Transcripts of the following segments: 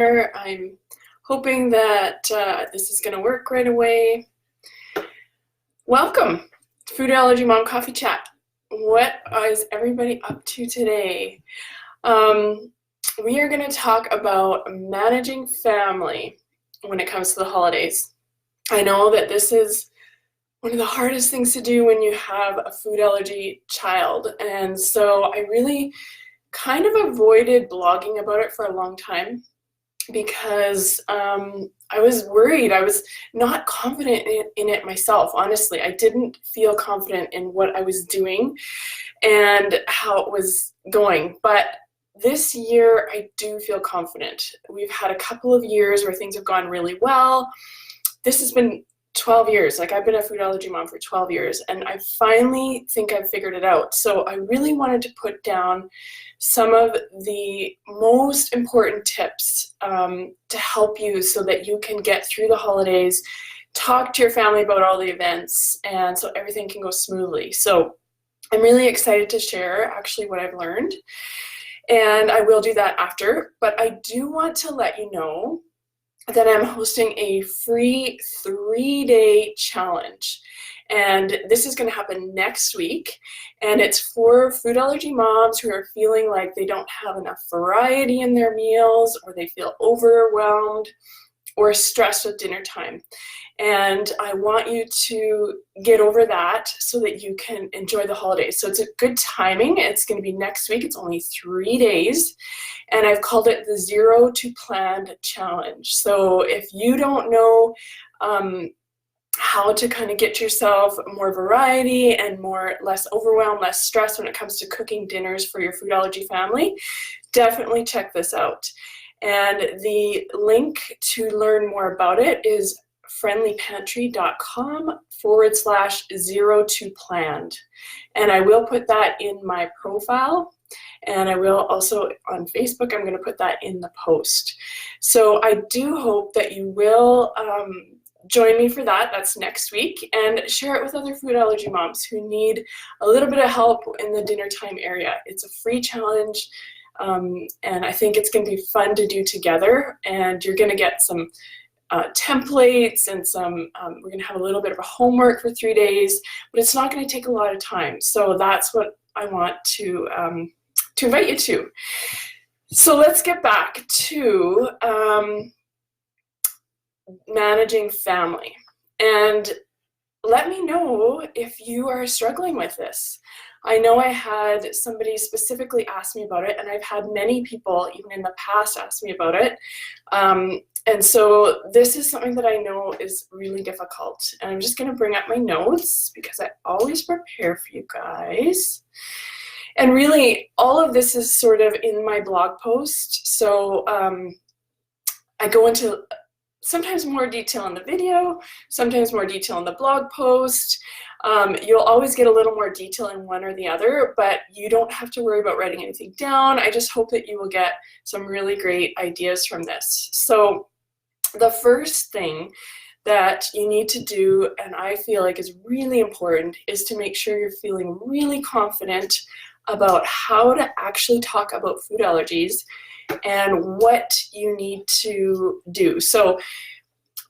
I'm hoping that this is going to work right away. Welcome to Food Allergy Mom Coffee Chat. What is everybody up to today? We are going to talk about managing family when it comes to the holidays. I know that this is one of the hardest things to do when you have a food allergy child, and so I really kind of avoided blogging about it for a long time because I was worried. I was not confident in it myself, honestly. I didn't feel confident in what I was doing and how it was going. But this year, I do feel confident. We've had a couple of years where things have gone really well. This has been 12 years. Like, I've been a food allergy mom for 12 years, and I finally think I've figured it out. So I really wanted to put down some of the most important tips to help you so that you can get through the holidays, talk to your family about all the events, and so everything can go smoothly. So I'm really excited to share actually what I've learned, and I will do that after. But I do want to let you know that I'm hosting a free 3-day challenge. And this is going to happen next week. And it's for food allergy moms who are feeling like they don't have enough variety in their meals, or they feel overwhelmed or stressed at dinner time. And I want you to get over that so that you can enjoy the holidays. So it's a good timing. It's going to be next week. It's only 3 days. And I've called it the Zero to Planned Challenge. So if you don't know how to kind of get yourself more variety and less overwhelm, less stress when it comes to cooking dinners for your food allergy family, definitely check this out. And the link to learn more about it is friendlypantry.com/0to-planned. And I will put that in my profile, and I will also on Facebook, I'm going to put that in the post. So I do hope that you will join me for that. That's next week, and share it with other food allergy moms who need a little bit of help in the dinner time area. It's a free challenge, and I think it's going to be fun to do together, and you're going to get some templates and we're going to have a little bit of a homework for 3 days, but it's not going to take a lot of time. So that's what I want to invite you to. So let's get back to managing family. And let me know if you are struggling with this. I know I had somebody specifically ask me about it, and I've had many people even in the past ask me about it. And so this is something that I know is really difficult. And I'm just going to bring up my notes because I always prepare for you guys. And really, all of this is sort of in my blog post. So I go into sometimes more detail in the video, sometimes more detail in the blog post. You'll always get a little more detail in one or the other, but you don't have to worry about writing anything down. I just hope that you will get some really great ideas from this. So the first thing that you need to do, and I feel like is really important, is to make sure you're feeling really confident about how to actually talk about food allergies and what you need to do. So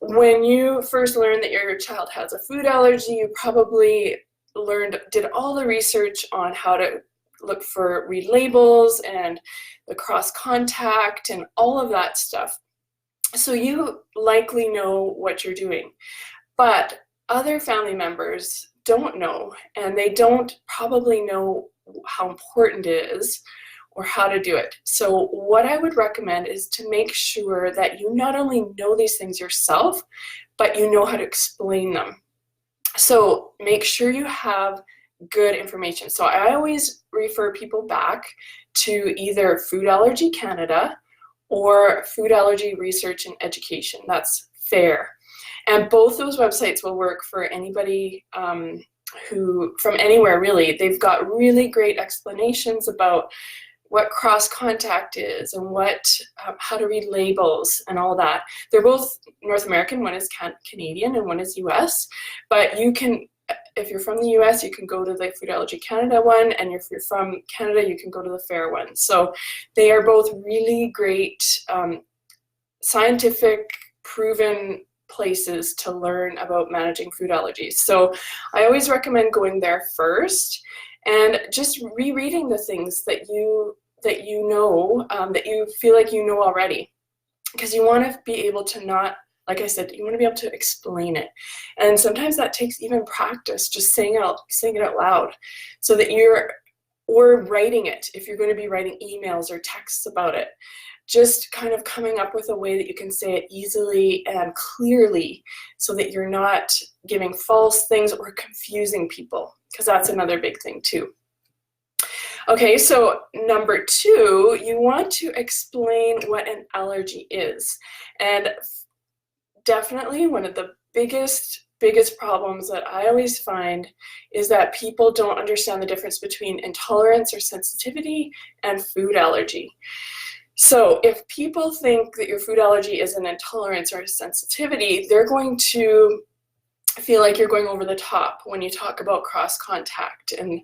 when you first learn that your child has a food allergy, you probably did all the research on how to look for read labels and the cross contact and all of that stuff. So you likely know what you're doing, but other family members don't know, and they don't probably know how important it is or how to do it. So what I would recommend is to make sure that you not only know these things yourself, but you know how to explain them. So make sure you have good information. So I always refer people back to either Food Allergy Canada or Food Allergy Research and Education. That's FAIR. And both those websites will work for anybody who, from anywhere really. They've got really great explanations about what cross contact is and how to read labels and all that. They're both North American. One is Canadian and one is US. But you can, if you're from the US, you can go to the Food Allergy Canada one, and if you're from Canada, you can go to the FAIR one. So they are both really great scientific proven places to learn about managing food allergies. So I always recommend going there first and just rereading the things that you know, that you feel like you know already, because you want to be able to not, like I said, you want to be able to explain it. And sometimes that takes even practice, just saying it out loud, so that or writing it if you're going to be writing emails or texts about it. Just kind of coming up with a way that you can say it easily and clearly, so that you're not giving false things or confusing people, because that's another big thing too. Okay, so number 2, you want to explain what an allergy is. And definitely one of the biggest problems that I always find is that people don't understand the difference between intolerance or sensitivity and food allergy. So if people think that your food allergy is an intolerance or a sensitivity, they're going to feel like you're going over the top when you talk about cross contact and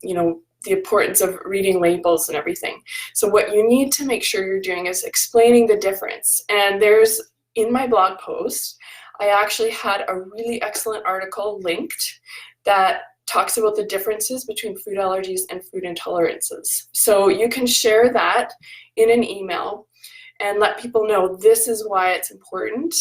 you know, the importance of reading labels and everything. So what you need to make sure you're doing is explaining the difference. And there's, in my blog post, I actually had a really excellent article linked that talks about the differences between food allergies and food intolerances. So you can share that in an email and let people know this is why it's important.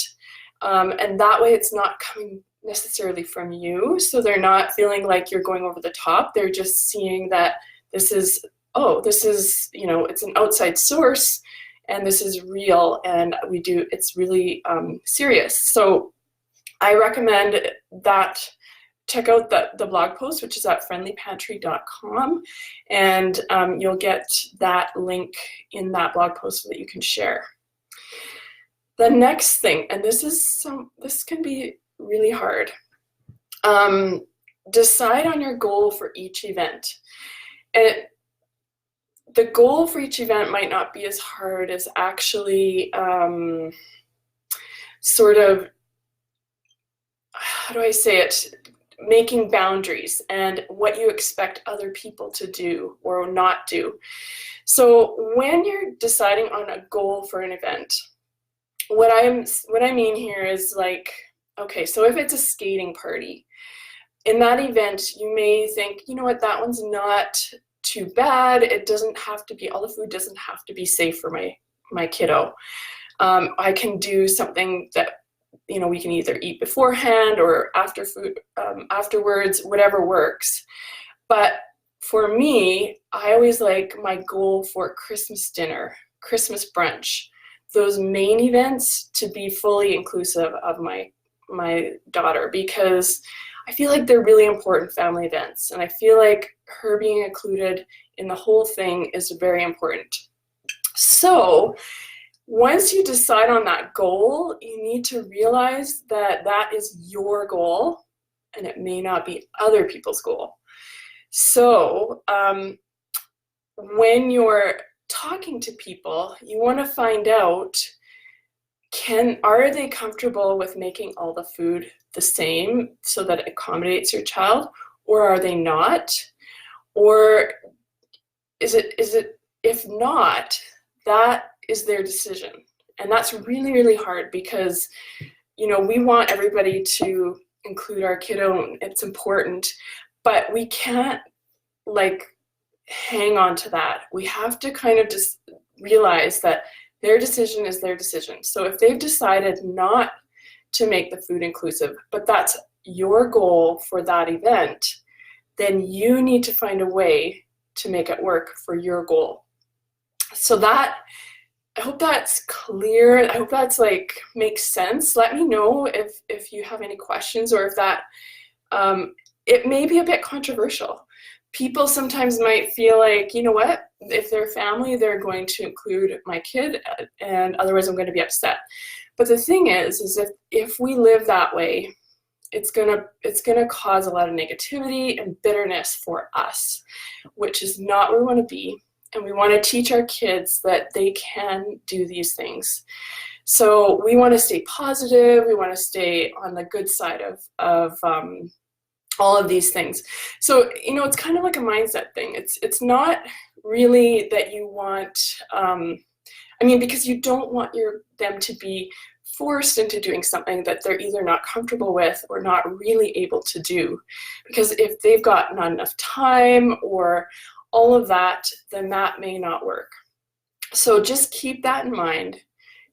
And that way it's not coming necessarily from you, so they're not feeling like you're going over the top. They're just seeing that this is, you know, it's an outside source and this is real, and it's really serious. So I recommend that. Check out the blog post, which is at friendlypantry.com, and you'll get that link in that blog post so that you can share. The next thing, and this can be really hard, decide on your goal for each event. And the goal for each event might not be as hard as actually sort of, how do I say it, making boundaries and what you expect other people to do or not do. So when you're deciding on a goal for an event, what I mean here is, like, okay, so if it's a skating party, in that event, you may think, you know what, that one's not too bad. It doesn't have to be, all the food doesn't have to be safe for my kiddo. I can do something that, you know, we can either eat beforehand or afterwards, whatever works. But for me, I always like my goal for Christmas dinner, Christmas brunch, those main events to be fully inclusive of my daughter, because I feel like they're really important family events, and I feel like her being included in the whole thing is very important. So once you decide on that goal, you need to realize that that is your goal and it may not be other people's goal. So when you're talking to people, you want to find out, are they comfortable with making all the food the same so that it accommodates your child, or are they not? Or is it, if not, that is their decision. And that's really, really hard, because, you know, we want everybody to include our kiddo, and it's important, but we can't, like, hang on to that. We have to kind of just realize that their decision is their decision. So if they've decided not to make the food inclusive, but that's your goal for that event, then you need to find a way to make it work for your goal. So that, I hope that's clear. I hope that's, like, makes sense. Let me know if you have any questions, or if that, it may be a bit controversial. People sometimes might feel like, you know what, if they're family, they're going to include my kid, and otherwise I'm going to be upset. But the thing is if we live that way, it's gonna cause a lot of negativity and bitterness for us, which is not where we want to be. And we want to teach our kids that they can do these things. So we want to stay positive. We want to stay on the good side of all of these things. So, you know, it's kind of like a mindset thing. It's not really that you want I mean, because you don't want them to be forced into doing something that they're either not comfortable with or not really able to do. Because if they've got not enough time or all of that, then that may not work. So just keep that in mind.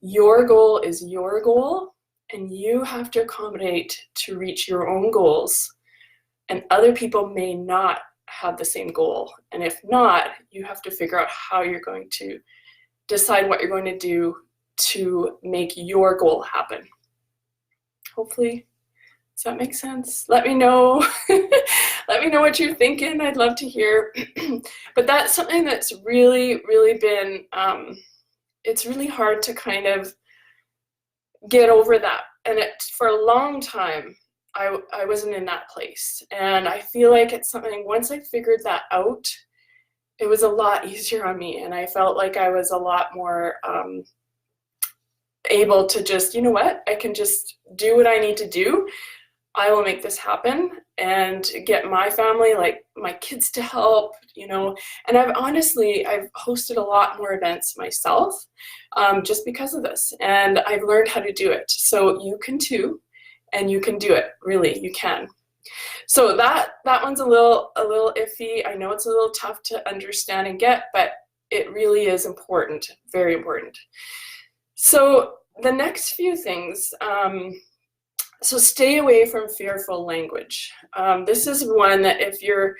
Your goal is your goal, and you have to accommodate to reach your own goals. And other people may not have the same goal. And if not, you have to figure out how you're going to decide what you're going to do to make your goal happen. Hopefully, does that make sense? Let me know. Let me know what you're thinking. I'd love to hear. But that's something that's really, really been, it's really hard to kind of get over that. And for a long time, I wasn't in that place. And I feel like it's something, once I figured that out, it was a lot easier on me. And I felt like I was a lot more able to just, you know what, I can just do what I need to do. I will make this happen and get my family, like my kids, to help, you know. And I've hosted a lot more events myself just because of this. And I've learned how to do it. So you can too, and you can do it. Really, you can. So that one's a little iffy. I know it's a little tough to understand and get, but it really is important, very important. So the next few things, so stay away from fearful language. This is one that if you're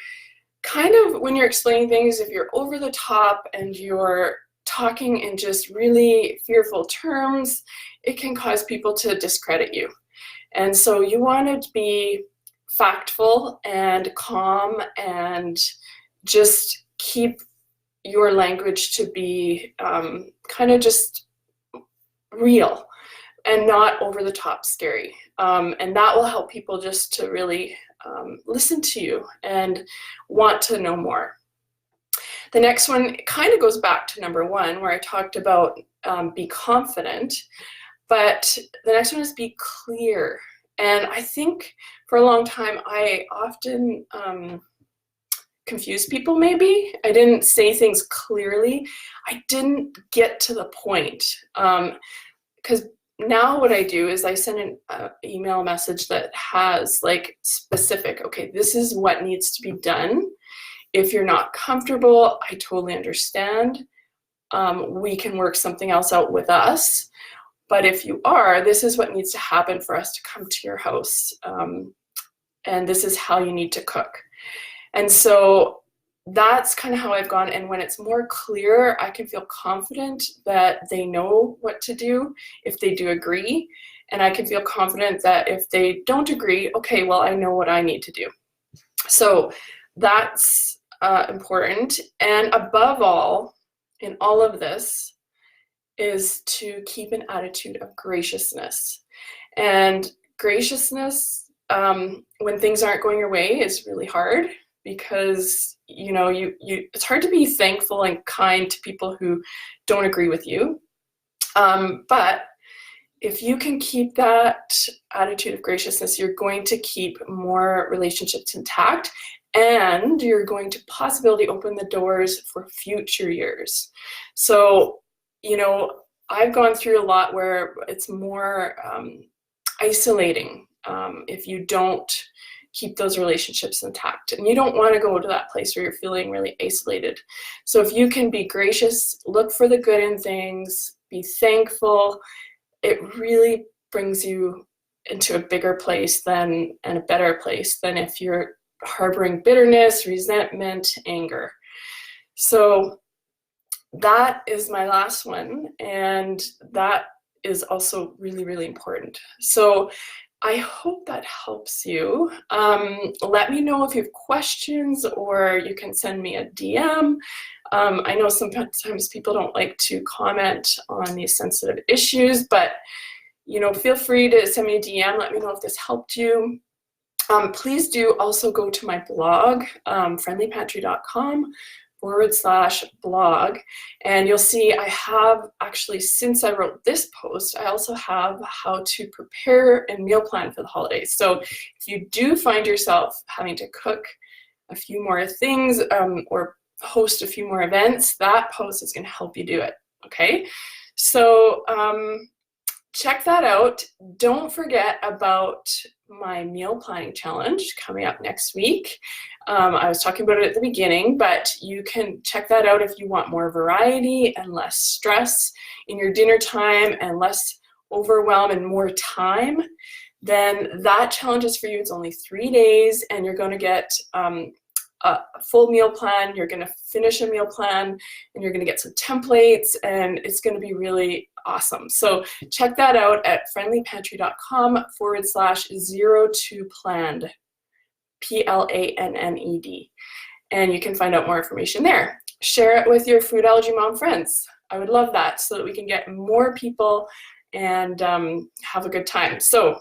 kind of, when you're explaining things, if you're over the top and you're talking in just really fearful terms, it can cause people to discredit you. And so you want to be factful and calm and just keep your language to be kind of just real and not over the top scary. And that will help people just to really listen to you and want to know more. The next one kind of goes back to number one, where I talked about be confident, but the next one is be clear. And I think for a long time, I often confused people maybe. I didn't say things clearly. I didn't get to the point. Because now what I do is I send an email message that has like specific, okay, this is what needs to be done. If you're not comfortable, I totally understand. We can work something else out with us. But if you are, this is what needs to happen for us to come to your house. And this is how you need to cook. And so that's kind of how I've gone. And when it's more clear, I can feel confident that they know what to do if they do agree. And I can feel confident that if they don't agree, okay, well, I know what I need to do. So that's important. And above all, in all of this, is to keep an attitude of graciousness. And graciousness, when things aren't going your way, is really hard, because you know it's hard to be thankful and kind to people who don't agree with you. But if you can keep that attitude of graciousness, you're going to keep more relationships intact, and you're going to possibly open the doors for future years. So, you know, I've gone through a lot where it's more isolating if you don't keep those relationships intact. And you don't want to go to that place where you're feeling really isolated. So if you can be gracious, look for the good in things, be thankful, it really brings you into a bigger place and a better place than if you're harboring bitterness, resentment, anger. So that is my last one, and that is also really, really important. So I hope that helps you. Let me know if you have questions, or you can send me a DM. I know sometimes people don't like to comment on these sensitive issues, but you know, feel free to send me a DM. Let me know if this helped you. Please do also go to my blog, friendlypantry.com/blog, and you'll see I have actually, since I wrote this post, I also have how to prepare and meal plan for the holidays. So if you do find yourself having to cook a few more things or host a few more events, that post is going to help you do it. okay? So check that out. Don't forget about my meal planning challenge coming up next week. I was talking about it at the beginning, but you can check that out if you want more variety and less stress in your dinner time and less overwhelm and more time. Then that challenge is for you. It's only 3 days, and you're going to get a full meal plan. You're going to finish a meal plan, and you're going to get some templates, and it's going to be really awesome. So check that out at friendlypantry.com/02planned, PLANNED, and you can find out more information there. Share it with your food allergy mom friends. I would love that, so that we can get more people and have a good time. So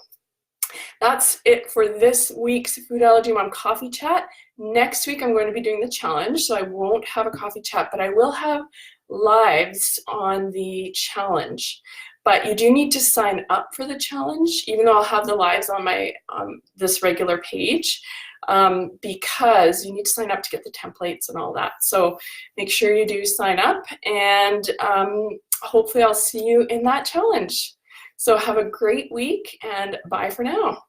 that's it for this week's Food Allergy Mom Coffee Chat. Next week I'm going to be doing the challenge, so I won't have a coffee chat, but I will have lives on the challenge. But you do need to sign up for the challenge, even though I'll have the lives on my this regular page, because you need to sign up to get the templates and all that. So make sure you do sign up, and hopefully I'll see you in that challenge. So have a great week, and bye for now.